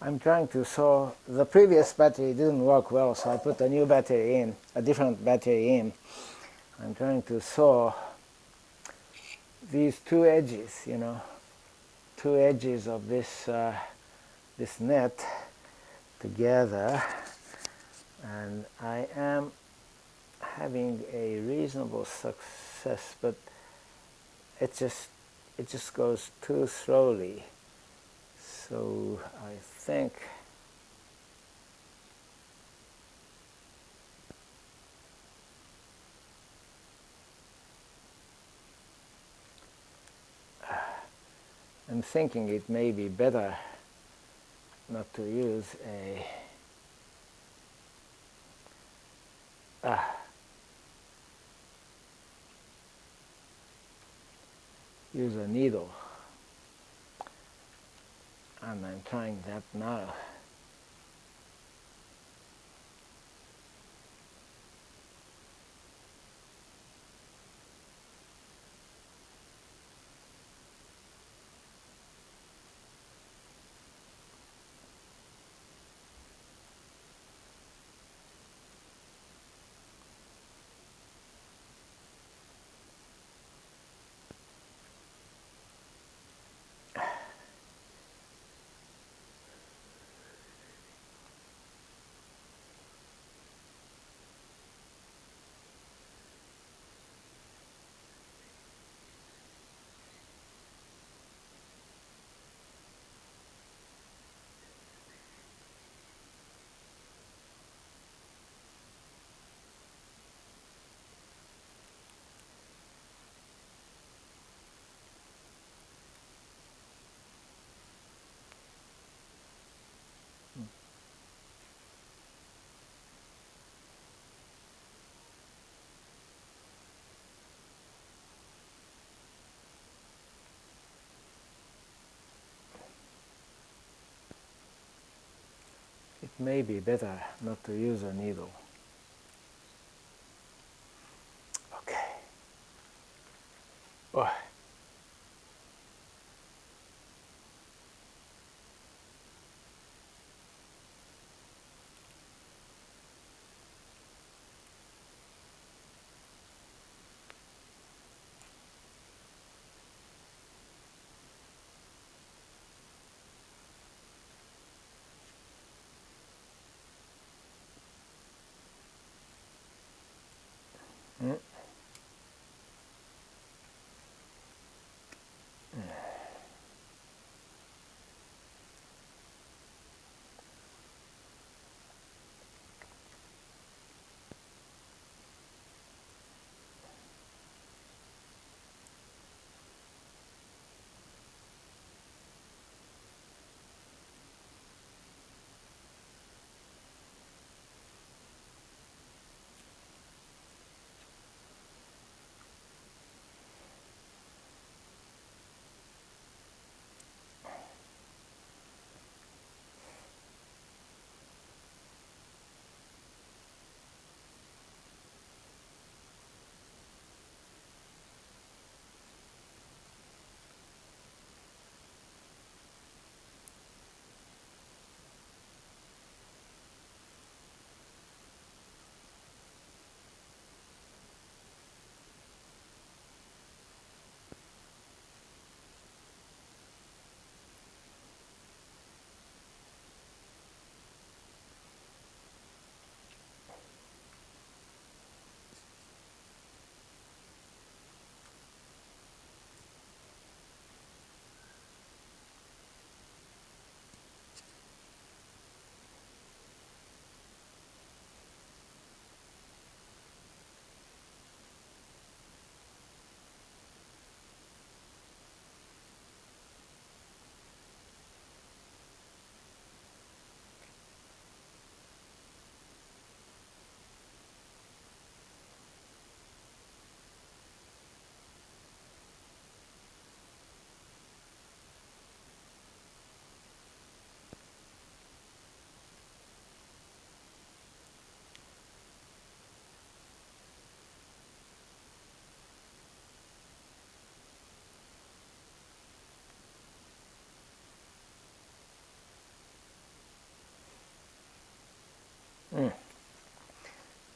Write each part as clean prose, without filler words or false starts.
I'm trying to sew. The previous battery didn't work well, so I put a new battery in, a different battery in. I'm trying to sew these two edges, two edges of this this net together, and I am having a reasonable success, but it just goes too slowly. So I think I'm thinking it may be better not to use use a needle, and I'm trying that now. It may be better not to use a needle. Okay. Oh.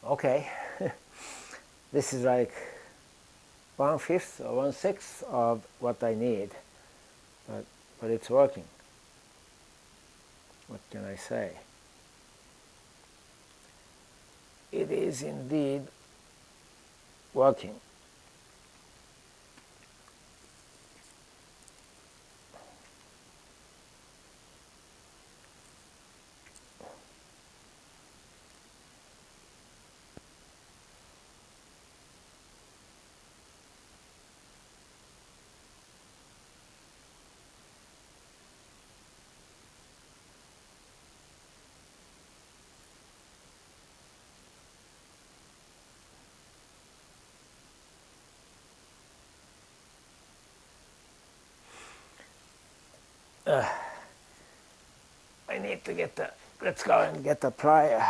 Okay, this is like 1/5 or 1/6 of what I need, but it's working. What can I say? It is indeed working. I need to get the, let's go and get the plier.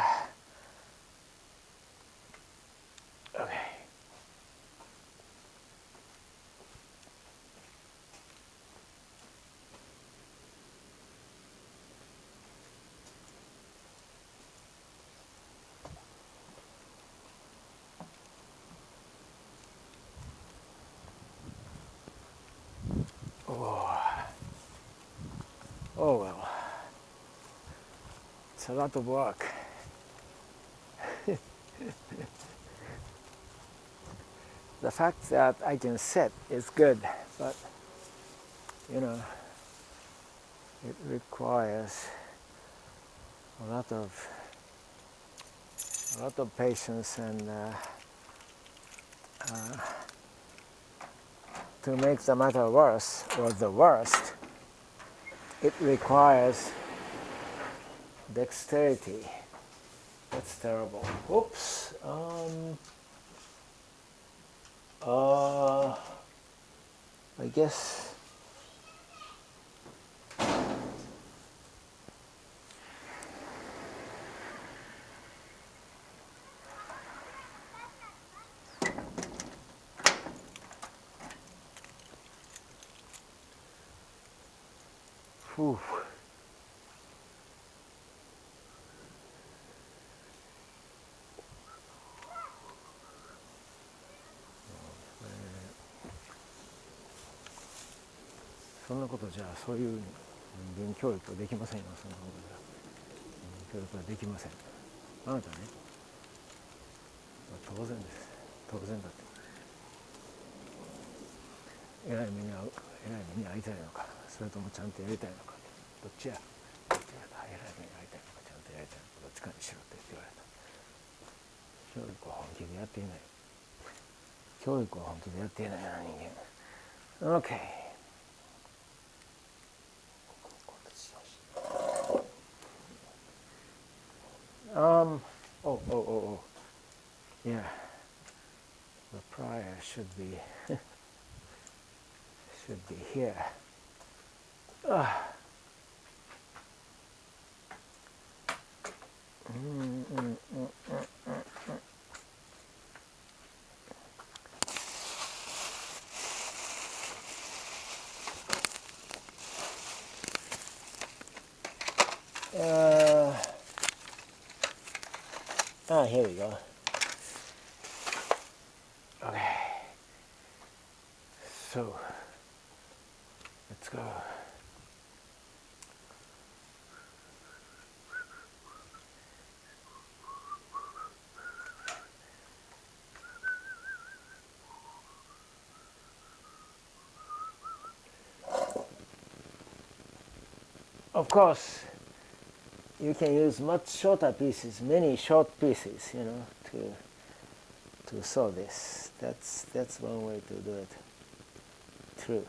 Okay. Oh well, it's a lot of work. The fact that I can sit is good, but you know, it requires a lot of patience and to make the matter worse, or the worst, it requires dexterity. That's terrible. Oops. I guess. Whew.そんなことじゃそういう人間教育はできませんよ。そんなことじゃ人間教育はできません。あなたね、当然です。当然だって。偉い目に遭いたいのか、それともちゃんとやりたいのか、どっちや。どっちや。偉い目に遭いたいのか、ちゃんとやりたいのか、どっちかにしろって言われた。教育は本気でやっていない。教育は本気でやっていないな、人間。Okay. Oh. Yeah. The prior should be here. Here we go. Okay. So, let's go. Of course, you can use much shorter pieces, many short pieces, you know, to sew this. That's one way to do it. True.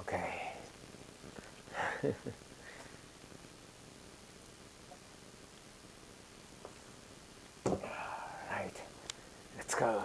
Okay. Right. Let's go.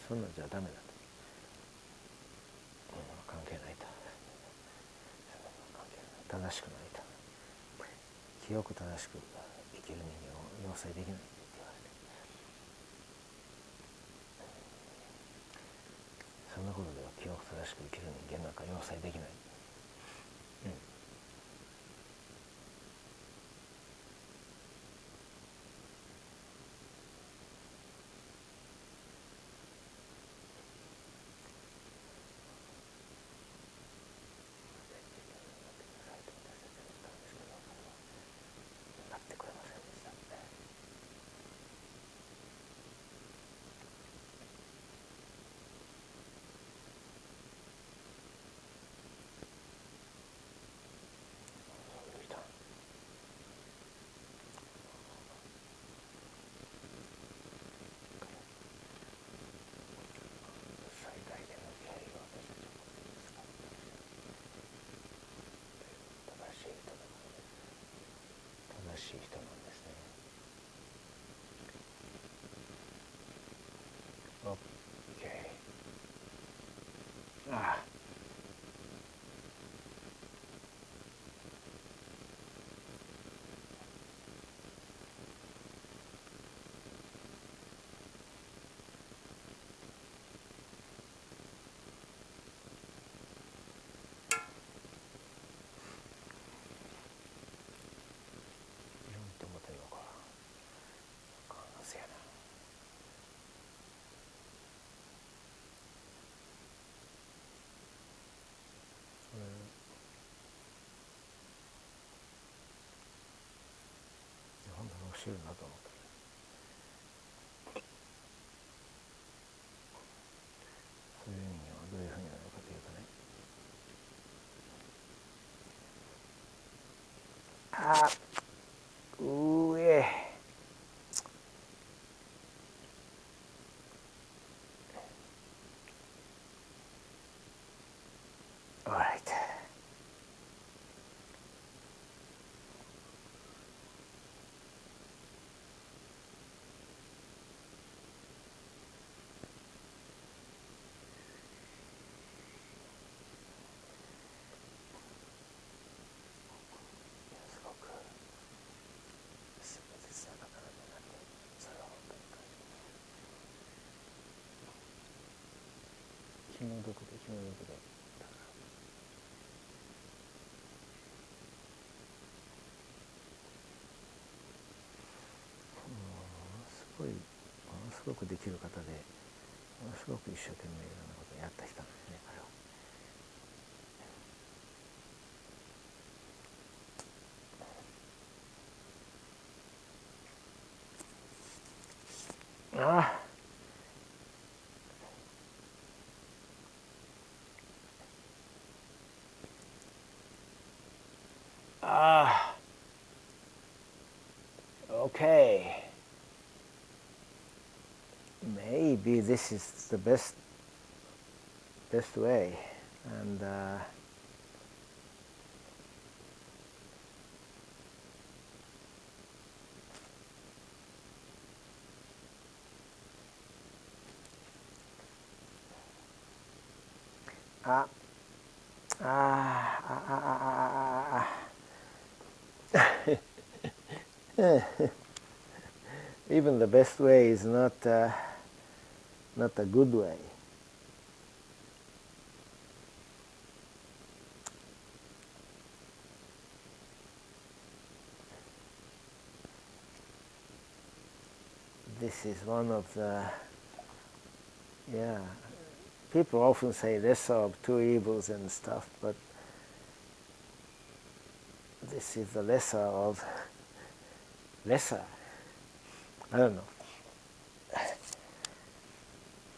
そんなんじゃダメだと、関係ないと、関係ない、正しくないと、清く正しく生きる人間を要請できないって言われて、そんなことでは清く正しく生きる人間なんか要請できない。なってくれませんでした。そういう人、最大限の気配を私たちは持っていますか。正しい人だからね。正しい人なんですね。OK。ああ。本当に教えるなと思った。そういう人間はどういうふうになるかというとね、あ上Alright.ものすごくできる方で、ものすごく一生懸命いろんなことをやった人なんですね、彼は。ああ。Ah, okay. Maybe this is the best way, and ah, ah, ah, ah, ah, ah, ah. Even the best way is not a good way. This is one of the, yeah, people often say lesser of two evils and stuff, but this is the lesser of lesser, I don't know,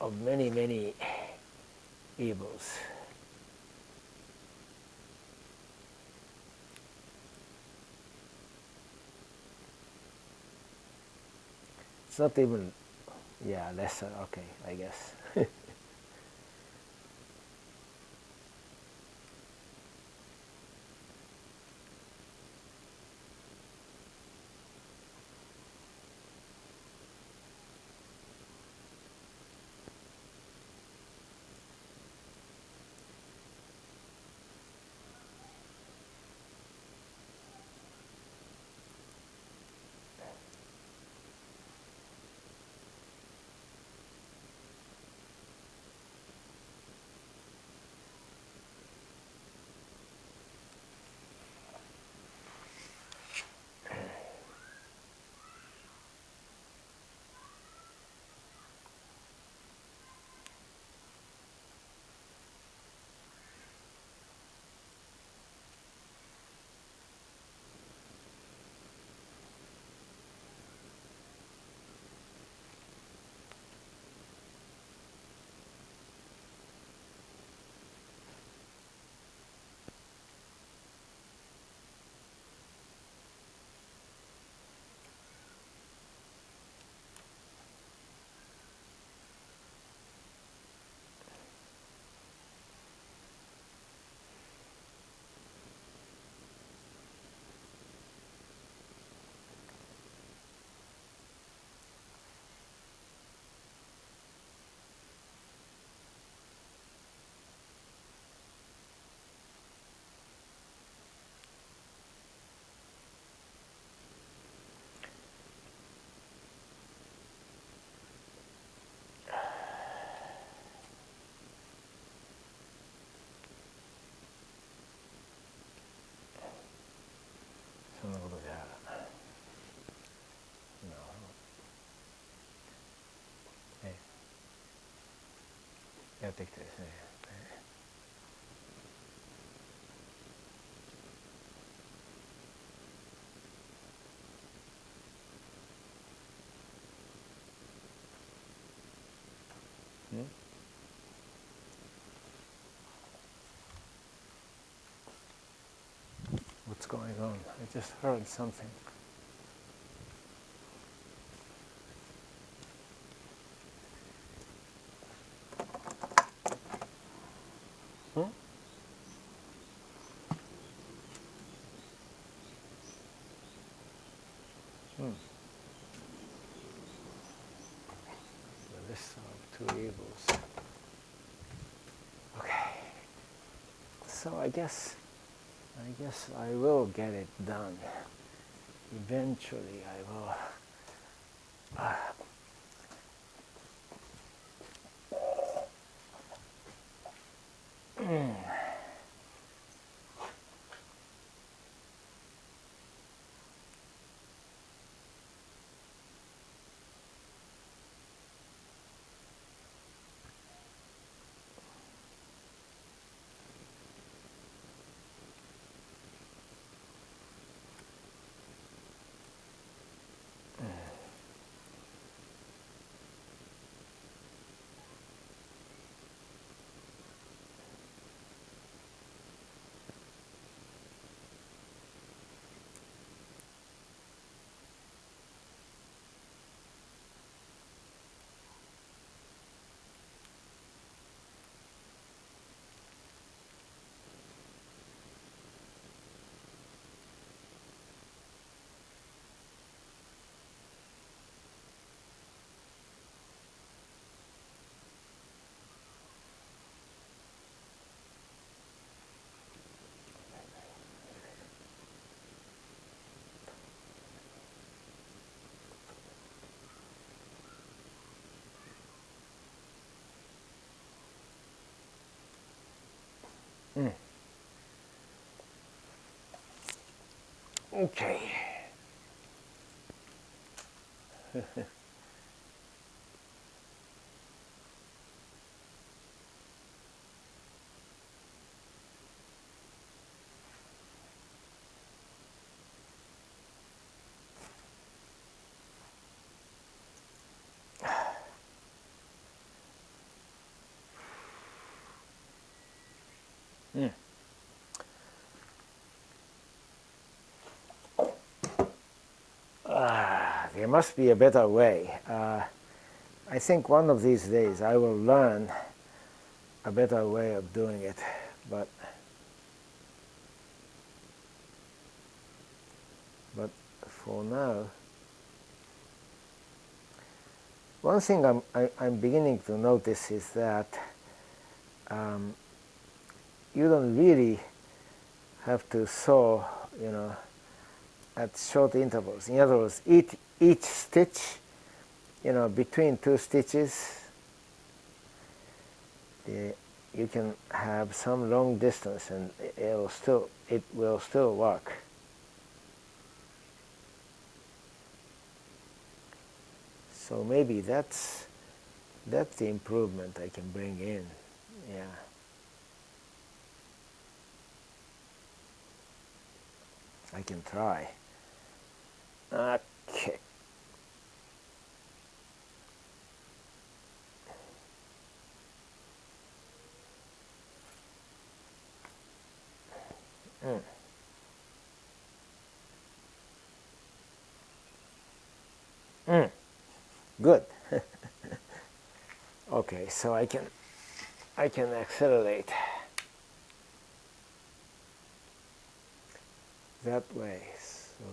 of many, many evils. It's not even, yeah, lesser, okay, I guess. やってきてですね。What's going on? I just heard something. Hmm? The list of two evils. Okay. So I guess I will get it done. Eventually I will. Okay. There must be a better way. I think one of these days I will learn a better way of doing it, but for now, one thing I'm beginning to notice is that you don't really have to sew, at short intervals. In other words, each stitch, between two stitches, you can have some long distance, and it will still work. So maybe that's the improvement I can bring in. Yeah. I can try. Okay. Good. Okay, so I can accelerate that way. So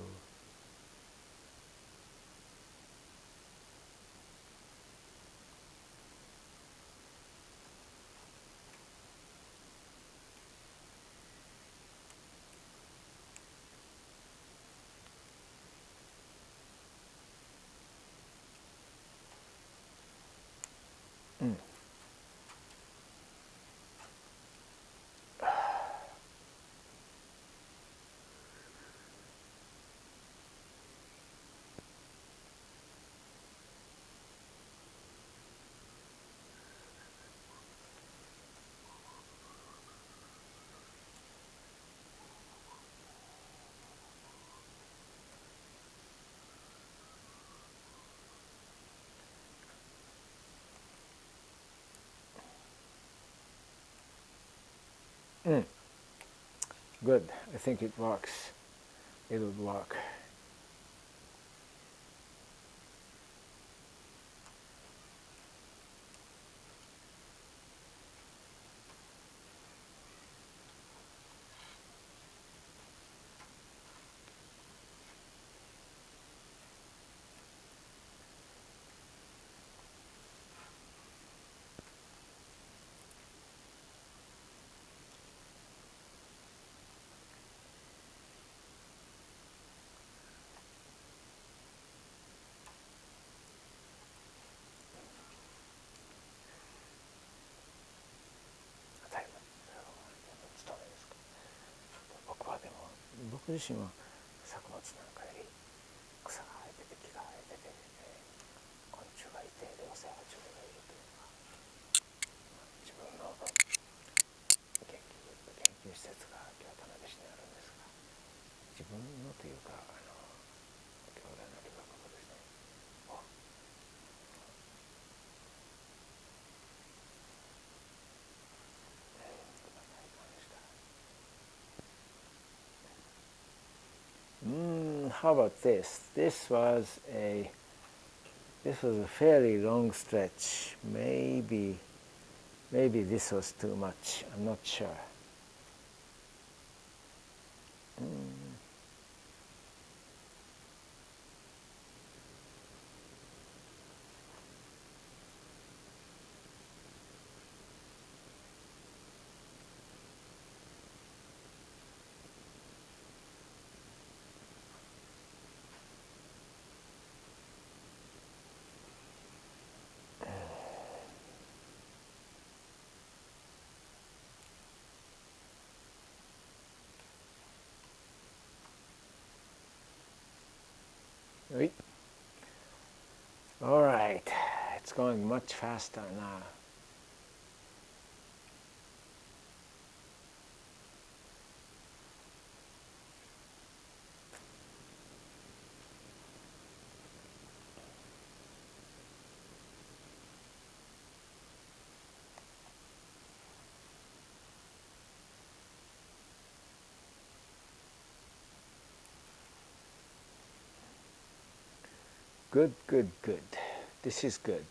Good. I think it works. It would work.僕自身は作物なんかより草が生えてて木が生えてて、昆虫がいて両生爬虫類がいるというのが自分の研究施設が京田辺市にあるんですが、自分のというか京大の理学部ですね。How about this? This was a fairly long stretch. Maybe this was too much. I'm not sure. All right, it's going much faster now. Good, good, good. This is good.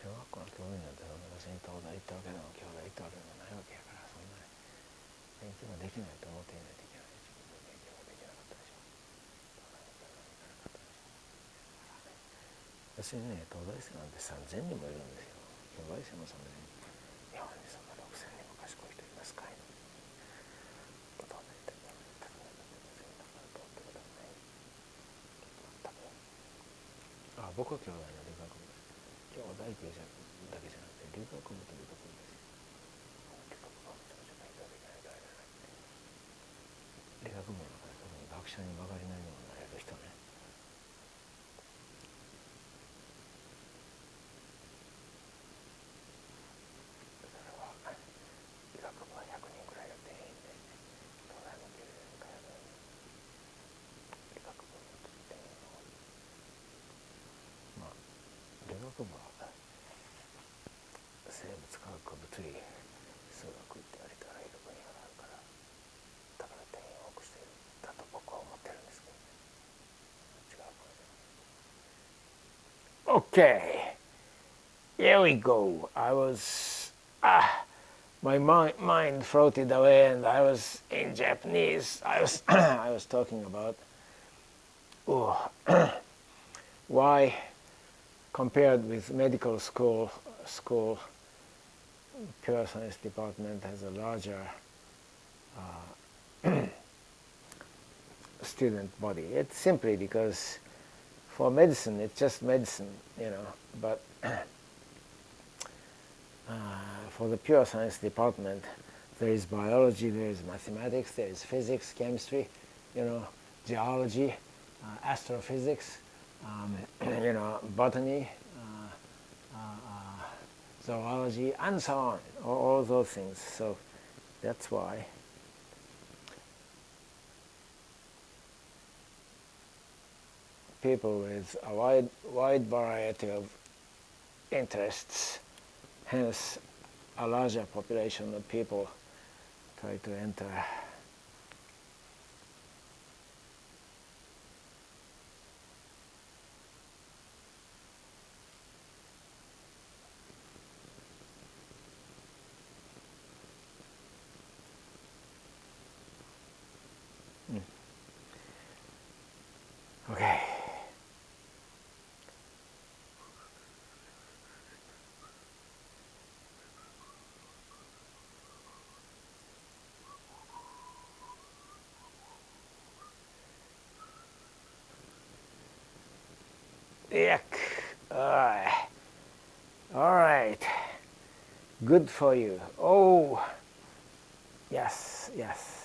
小学校の教員なんて別に東大行ったわけでも京大行ったわけでもないわけやから、そんな勉強ができないと思っていないといけない。自分の勉強ができなかったでしょ。私ね、東大生なんて3000人もいるんですよ。京大生も3000人。日本にそんな6000人も賢い人いますかい。僕は京大の理学部です。京大だけじゃなくて理学部と理学部です。理学部はめちゃめちゃ勉強できないとあれじゃない。理学部の中で特に学者に曲がりないようになれる人ね。それは理学部は100人くらいやっていいんで、東大も90人くらいやるのに理学部の定員が多い。理学部は生物科学物理数学ってありとあらゆる分野があるから、だから定員を多くしているだと僕は思ってるんですけどね。違うかもしれない。Okay, here we go. My mind floated away and I was in Japanese. I was talking about why, compared with medical school, pure science department has a larger student body. It's simply because for medicine, it's just medicine, but for the pure science department, there is biology, there is mathematics, there is physics, chemistry, geology, astrophysics, botany, zoology, and so on, all those things. So that's why people with a wide variety of interests hence a larger population of people try to enter. Okay. Yuck. All right. Good for you. Oh, yes, yes.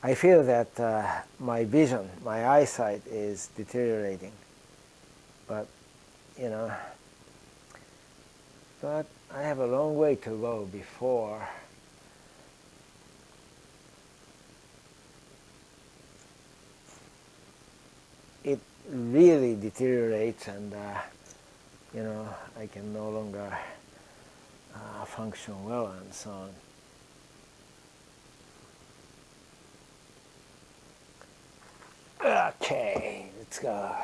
I feel that my vision, my eyesight is deteriorating, but you know, but I have a long way to go before it really deteriorates and you know, I can no longer function well and so on. Okay, let's go.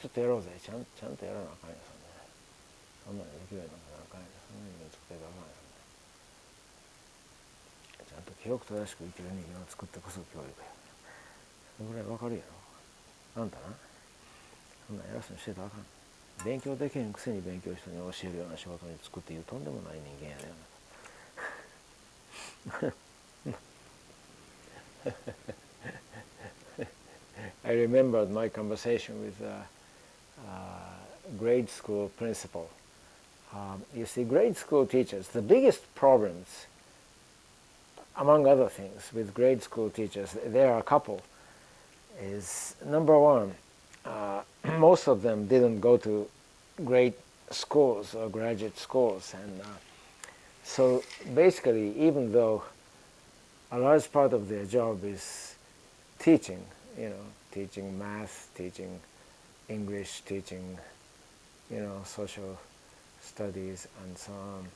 ちょっとやろうぜ。ちゃんとやらなあかんよ、そんなのできるようにならなあかんよ。そんな人間作っていかなあかんよ。ちゃんと記憶正しく生きる人間を作ってこそ教育や。そのぐらいわかるやろ。あんたな、そんな偉そうにしてたらあかん。勉強できへんくせに勉強人に教えるような仕事に就くっていうとんでもない人間やで、I remembered my conversation with grade school principal. You see, grade school teachers, the biggest problems, among other things, with grade school teachers, there are a couple, is number one, most of them didn't go to great schools or graduate schools, and so basically, even though a large part of their job is teaching, you know, teaching math, teaching English, teaching, you know, social studies and so on,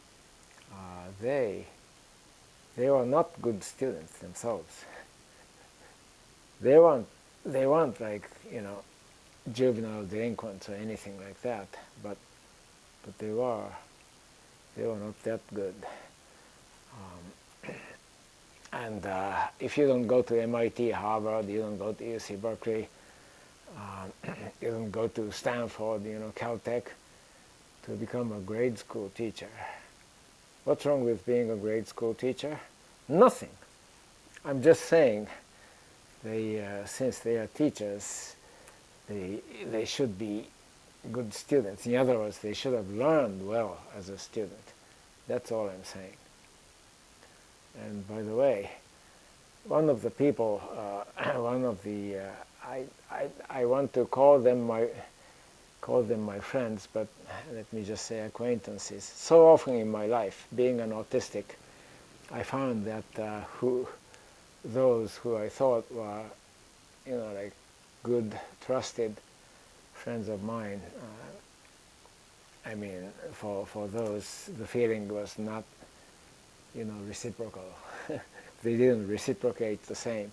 they were not good students themselves. They weren't like, you know, juvenile delinquents or anything like that, but they were not that good. And if you don't go to MIT, Harvard, you don't go to UC Berkeley, you don't go to Stanford, you know, Caltech, to become a grade school teacher. What's wrong with being a grade school teacher? Nothing. I'm just saying, since they are teachers, they should be good students. In other words, they should have learned well as a student. That's all I'm saying. And by the way, one of the people, I want to call them my friends, but let me just say acquaintances. So often in my life, being an autistic, I found that those who I thought were, you know, like good, trusted friends of mine, I mean, for those, the feeling was not, you know, reciprocal. They didn't reciprocate the same.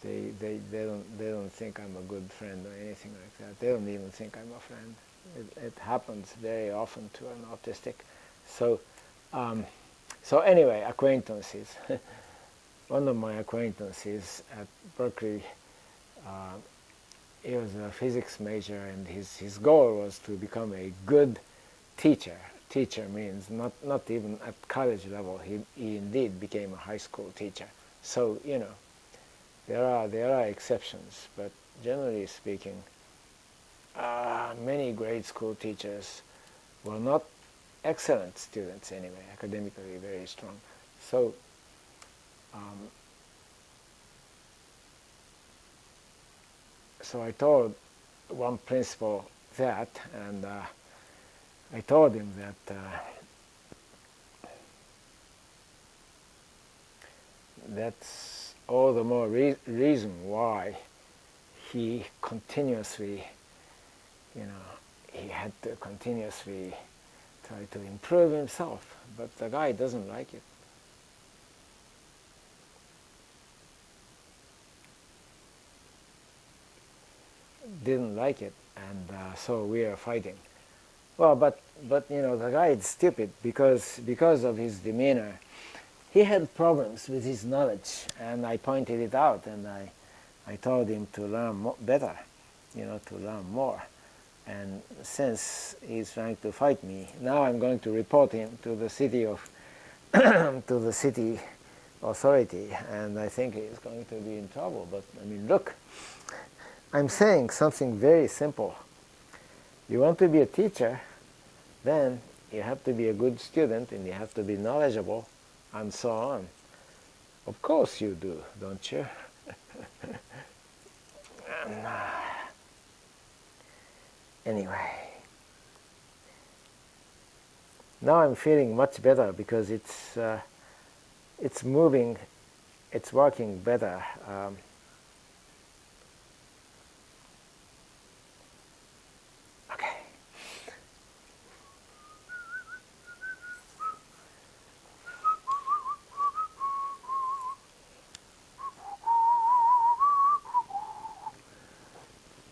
They don't think I'm a good friend or anything like that. They don't even think I'm a friend. It happens very often to an autistic. So anyway, acquaintances. One of my acquaintances at Berkeley, he was a physics major, and his goal was to become a good teacher. Teacher means not even at college level. He indeed became a high school teacher. So, you know, There are exceptions, but generally speaking, many grade school teachers were not excellent students anyway, academically very strong. So so I told one principal that, and I told him that that's all the more reason why he continuously, he had to continuously try to improve himself, but the guy doesn't like it. Didn't like it, and so we are fighting. Well, but the guy is stupid because of his demeanor. He had problems with his knowledge, and I pointed it out, and I told him to learn better, to learn more. And since he's trying to fight me, now I'm going to report him to the city to the city authority, and I think he's going to be in trouble. But I mean, look, I'm saying something very simple. You want to be a teacher, then you have to be a good student, and you have to be knowledgeable, and so on. Of course you do, don't you? Anyway, now I'm feeling much better because it's moving, it's working better. Okay.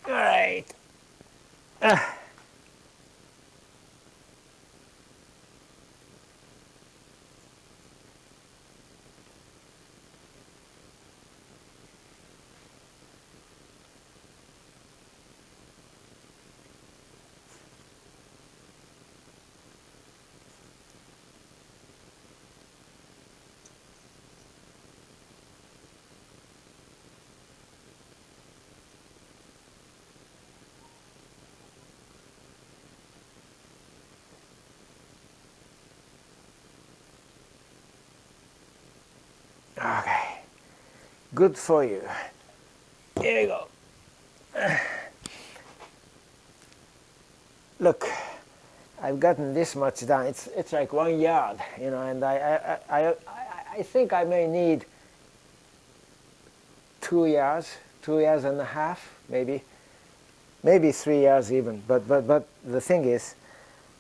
All right. Okay, good for you. Here you go. Look, I've gotten this much done. It's like 1 yard, and I think I may need 2 yards, 2 yards and a half, maybe 3 yards even. But the thing is,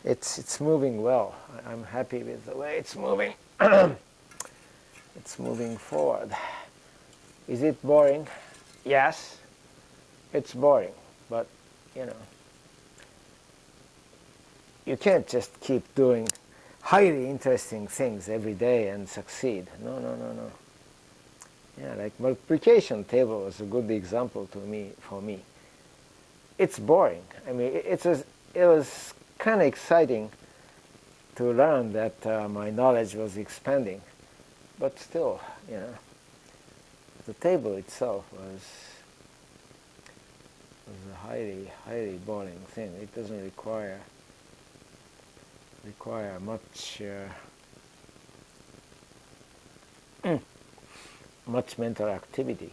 it's moving well. I'm happy with the way it's moving. It's moving forward. Is it boring? Yes, it's boring, but you can't just keep doing highly interesting things every day and succeed. No. Yeah, like multiplication table was a good example for me. It's boring. I mean, it was kind of exciting to learn that my knowledge was expanding. But still, the table itself was a highly boring thing. It doesn't require much much mental activity.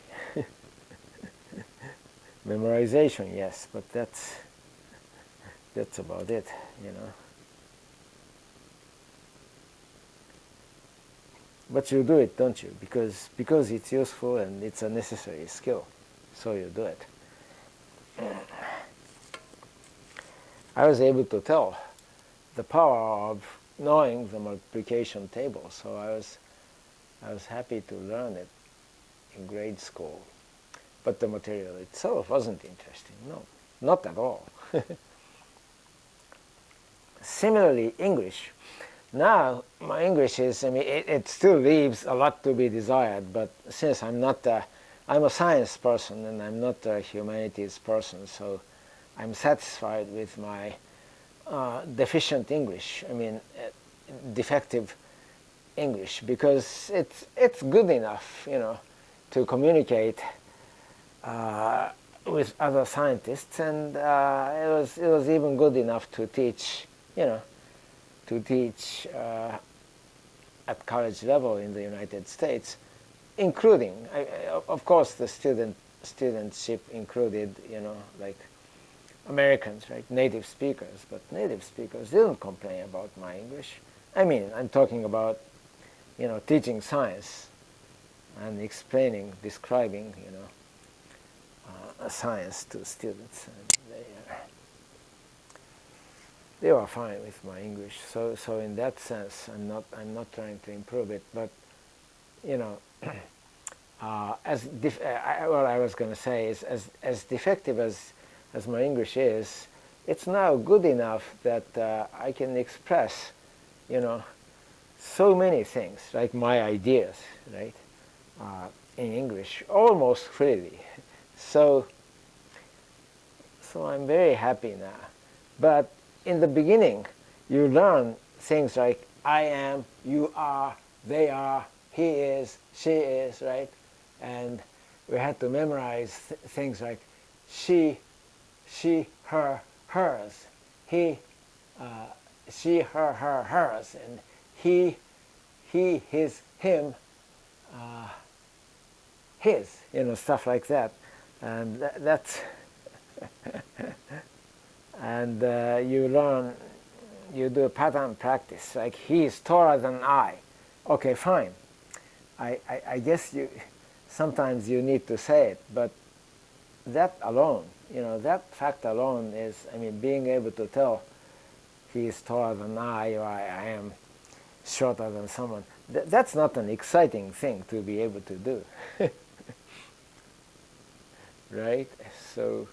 Memorization, yes, but that's about it, But you do it, don't you? Because it's useful and it's a necessary skill, so you do it. I was able to tell the power of knowing the multiplication table, so I was happy to learn it in grade school. But the material itself wasn't interesting. No, not at all. Similarly, English. Now, my English is, it still leaves a lot to be desired, but since I'm a science person and I'm not a humanities person, so I'm satisfied with my deficient English, defective English, because it's good enough, to communicate with other scientists, and it was even good enough to teach, to teach at college level in the United States, including, of course, the studentship included, like Americans, right, native speakers, but native speakers didn't complain about my English. I mean, I'm talking about, teaching science and explaining, describing, science to students. And they were fine with my English. So in that sense, I'm not trying to improve it, but what I was going to say is, as defective as my English is, it's now good enough that I can express, so many things, like my ideas, right, in English almost freely. So I'm very happy now. But in the beginning, you learn things like I am, you are, they are, he is, she is, right? And we had to memorize things like she, her, hers, he, she, her, hers, and he, his, him, his, stuff like that. And that's and you learn, you do a pattern practice, like he is taller than I. Okay, fine. I guess sometimes you need to say it, but that alone, that fact alone is, being able to tell he is taller than I, or I am shorter than someone, that's not an exciting thing to be able to do. Right? So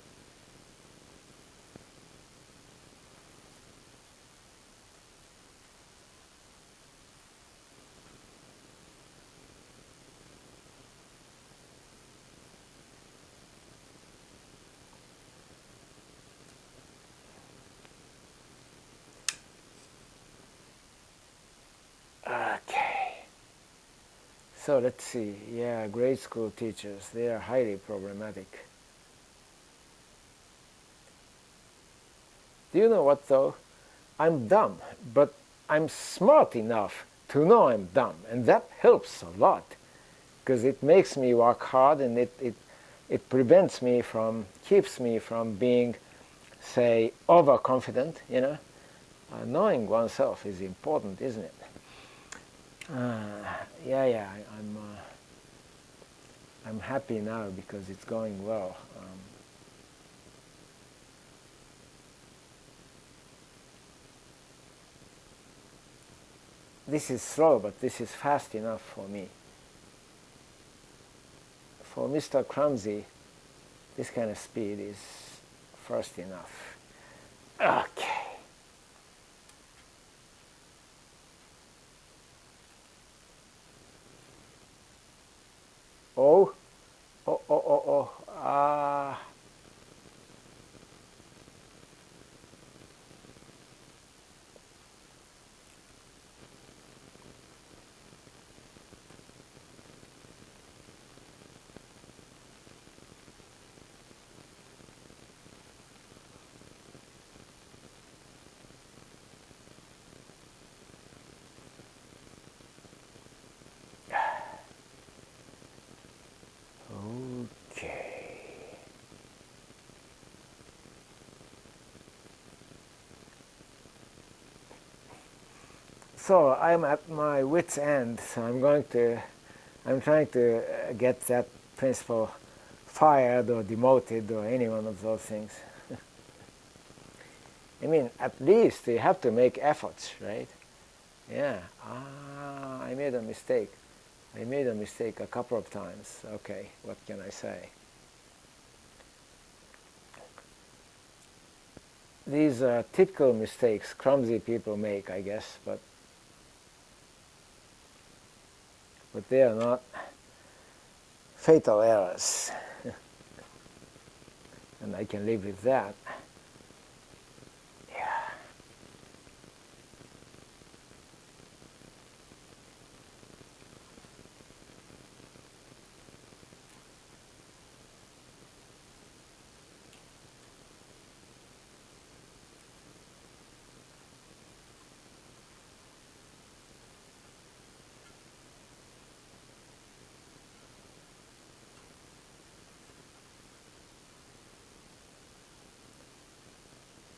okay. So let's see. Yeah, grade school teachers, they are highly problematic. Do you know what though? I'm dumb, but I'm smart enough to know I'm dumb, and that helps a lot, because it makes me work hard, and it prevents me from, keeps me from being, say, overconfident. Knowing oneself is important, isn't it? Yeah, I'm happy now because it's going well. This is slow, but this is fast enough for me. For Mr. Clumsy, this kind of speed is fast enough. Okay. Oh. Okay. So I'm at my wit's end, so I'm trying to get that principal fired or demoted or any one of those things. At least you have to make efforts, right? Yeah. I made a mistake. I made a mistake a couple of times. Okay, what can I say? These are typical mistakes clumsy people make, I guess, but they are not fatal errors. And I can live with that. Yeah.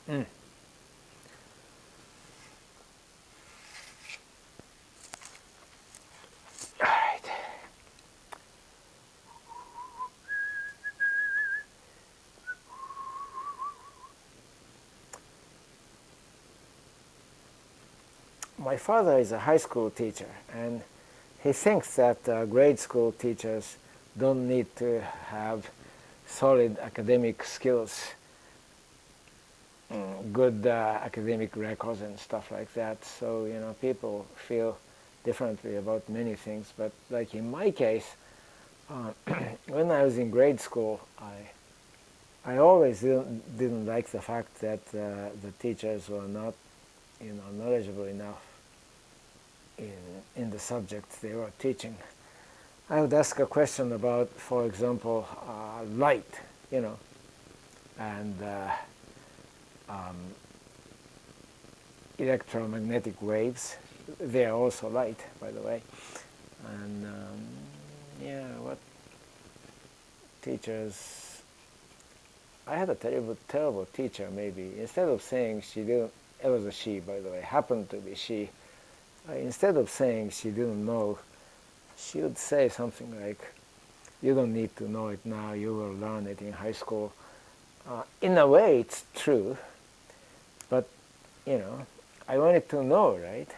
Mm. All right. My father is a high school teacher, and he thinks that grade school teachers don't need to have solid academic skills, good academic records and stuff like that. So, you know, people feel differently about many things. But like in my case, when I was in grade school, I always didn't like the fact that the teachers were not, you know, knowledgeable enough in the subjects they were teaching. I would ask a question about, for example, light, you know, and um, electromagnetic waves. They are also light, by the way. And yeah, what teachers? I had a terrible teacher. Maybe instead of saying she didn't, it was a she, by the way, happened to be she. Instead of saying she didn't know, she would say something like, "You don't need to know it now. You will learn it in high school." In a way, it's true, but you know, I wanted to know, right?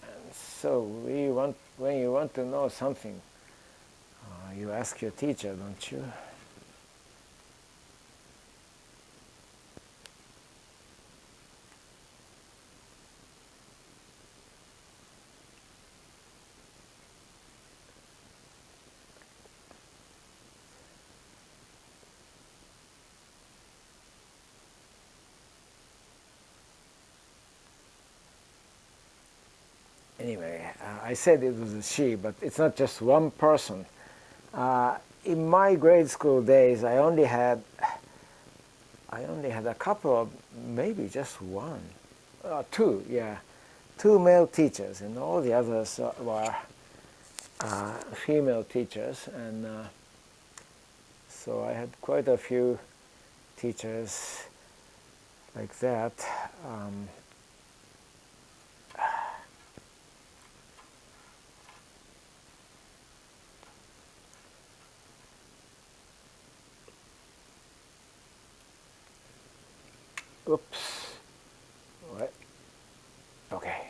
And so when you want to know something, you ask your teacher, don't you? Anyway, I said it was a she, but it's not just one person. In my grade school days, I only had a couple of, maybe just one, two, yeah, two male teachers, and all the others were female teachers, and so I had quite a few teachers like that. Oops. What? Okay.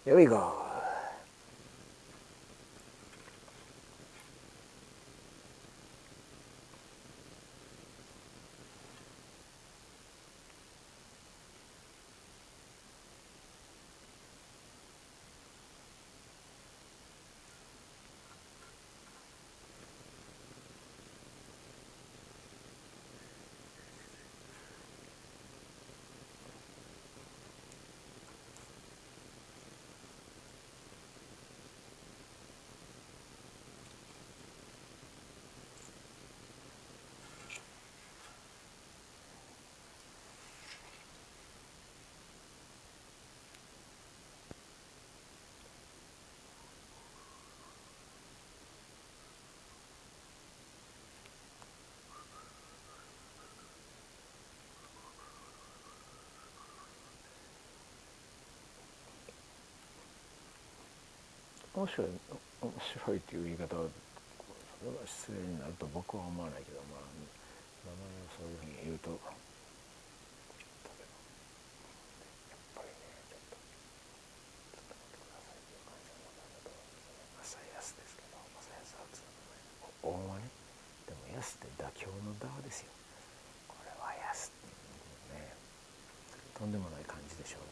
Here we go. 面白いっていう言い方はそれは失礼になると僕は思わないけど、まあ名前をそういうふうに言うと、やっぱりね、ちょっと待ってくださいという感じの名前だと思いますね。正康ですけど、正康は普通の名前、音はね、でも安って妥協の妥ですよ。これは安っていうね、とんでもない感じでしょう。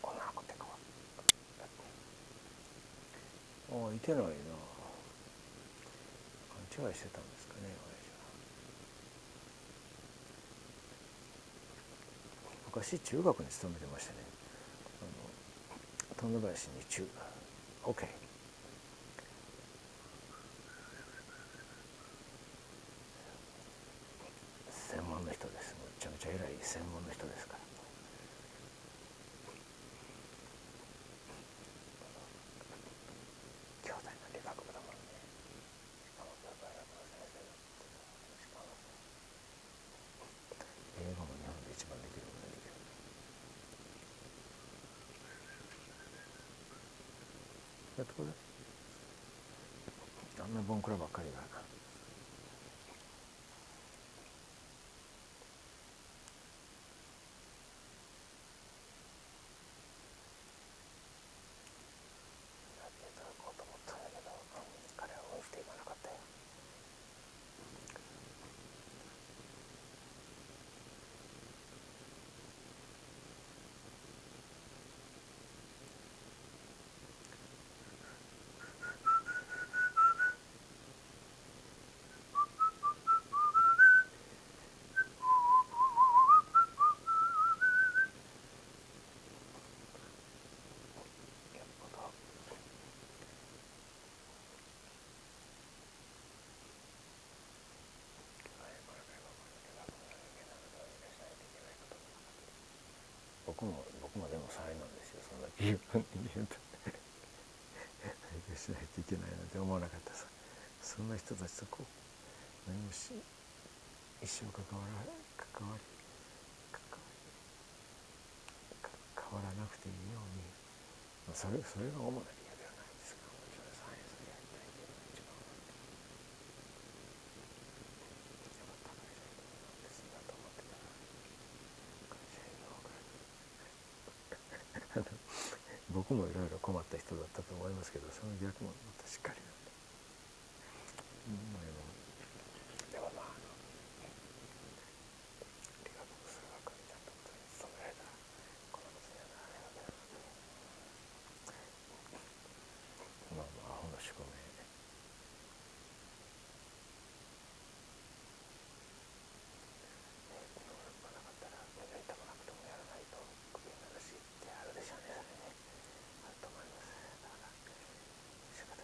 女の子ってかいてないな、勘違いしてたんですかね、親父は。昔中学に勤めてましたね。富田林に中 OK、 専門の人です。めちゃめちゃ偉い専門の人ですから。兄弟の理学部だもんね。英語も日本で一番できることができる。やってこれあんなボンクラばっかりが。僕もでも才なんですよ。そんな自分に言うとしないといけないなんて思わなかったさ。そんな人たちとこう何も一生関わらなくていいように、それが主な理由ではないですか。サイエンスをやりたいというのが一番高い才能なんですだと思ってたら、会社員の方から僕もいろいろ困った人だったと思いますけど、その逆もまたしっかりなんで、でもまあ理学部数学にちゃんと勤められたらこんなことにはならないわけだなと。まあアホの宿命で、能力がなかったらやりたくなくてもやらないとクビになるしってあるでしょうね。それね、あると思います。だから仕方。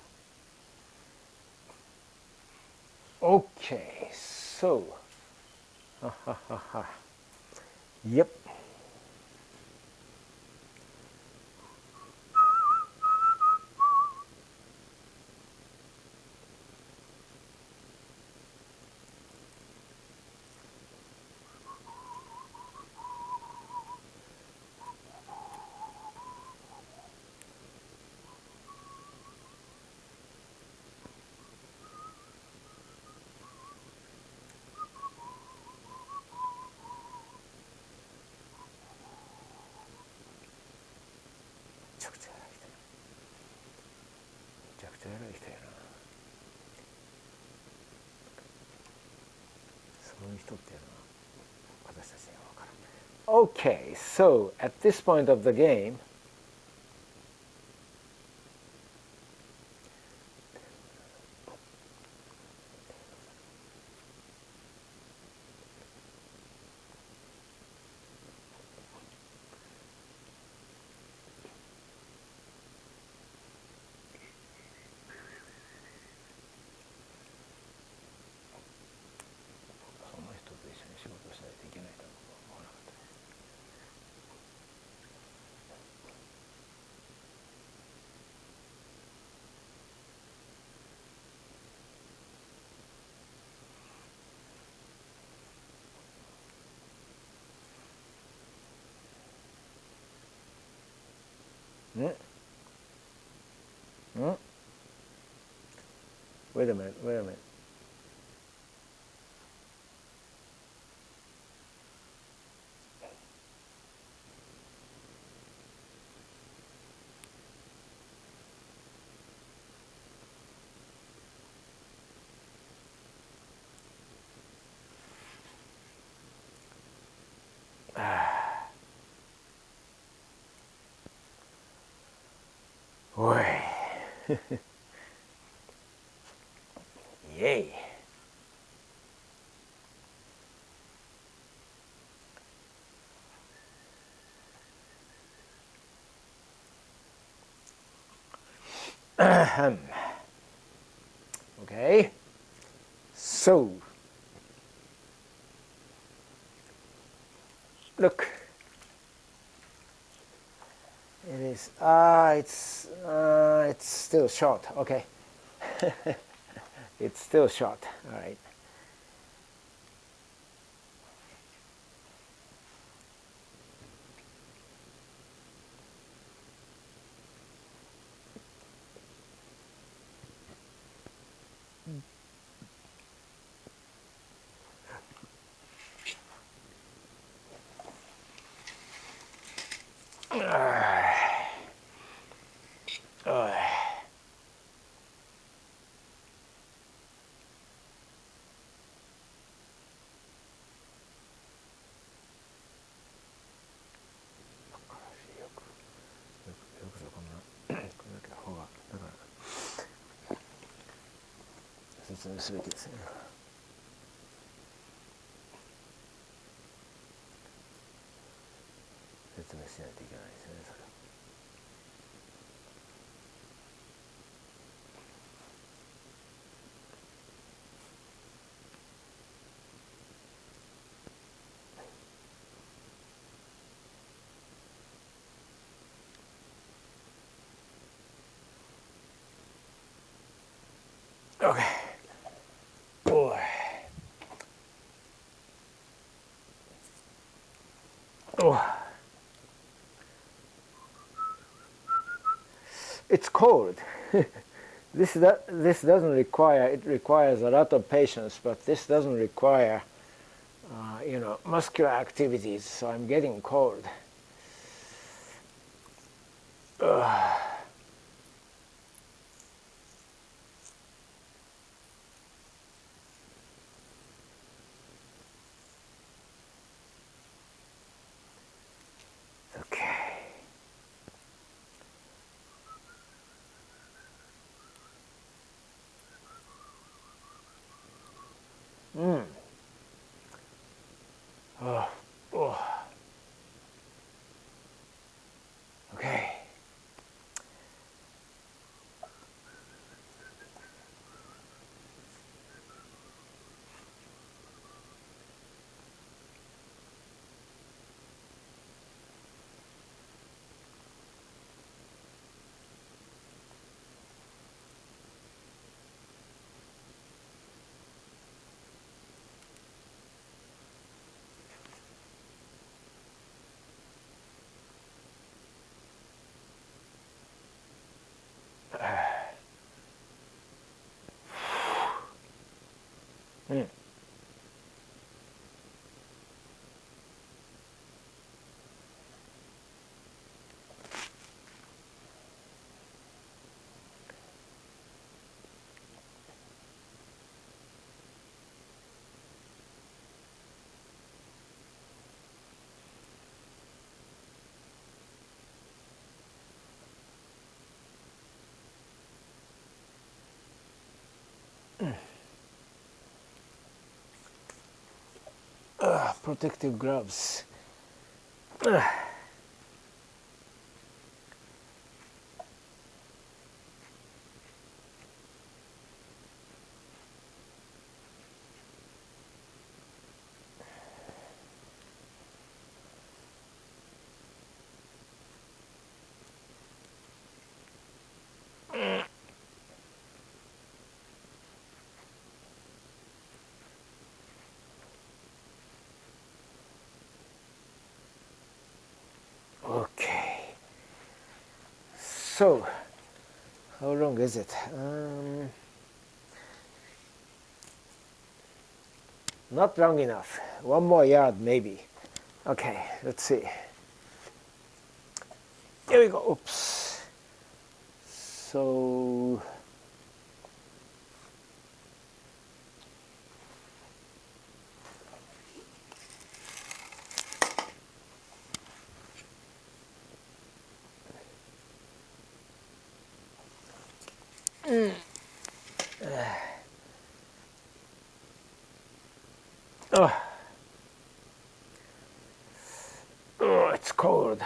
Okay, so, yep.めちゃくちゃ偉い人やな。めちゃくちゃ偉い人やな。そういう人っていうのは私たちには分からない。Okay, so at this point of the game, Wait a minute, wait a minute. Boy. Yay. Okay. So, look. It is. It's still short. Okay. It's still short. All right.説明すべきですね。説明しないといけないですね、それは。Okay. Boy. Oh. It's cold. This doesn't require, it requires a lot of patience, but this doesn't require, muscular activities, so I'm getting cold. Okay. Oh. Oh. Okay. Protective gloves. Okay. So, how long is it? Not long enough. One more yard maybe. Okay, let's see. Here we go. Oops. So oh, oh, it's cold.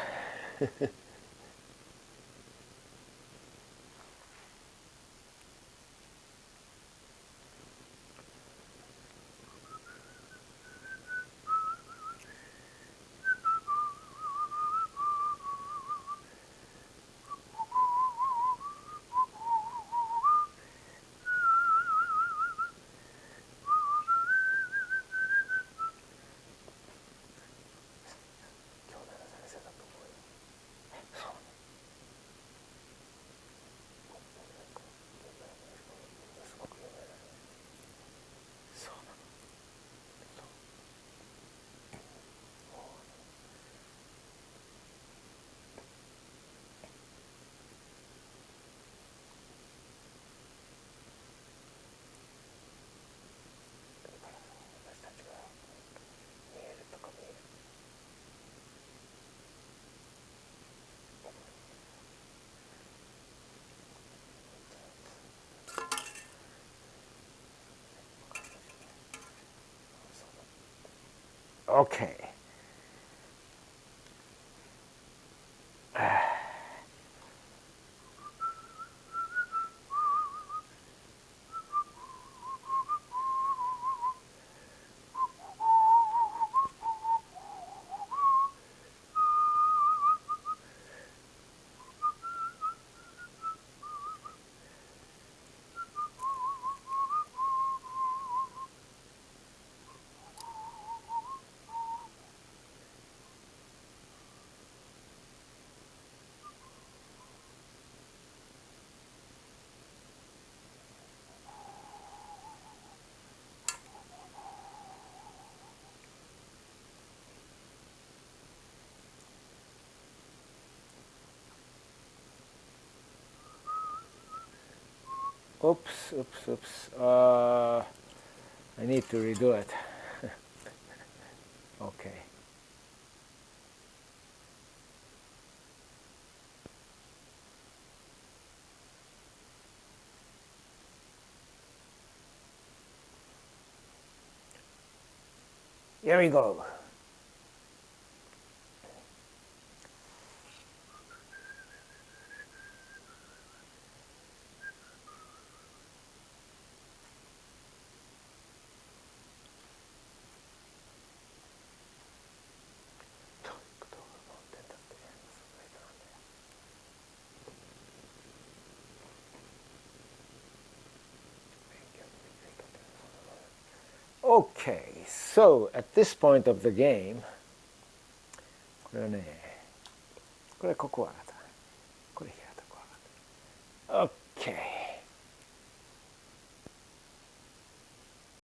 Okay. Oops, oops, oops. I need to redo it. Okay. Here we go. Okay, so at this point of the game, これはね、これはここはこれ平たく上がった。Okay.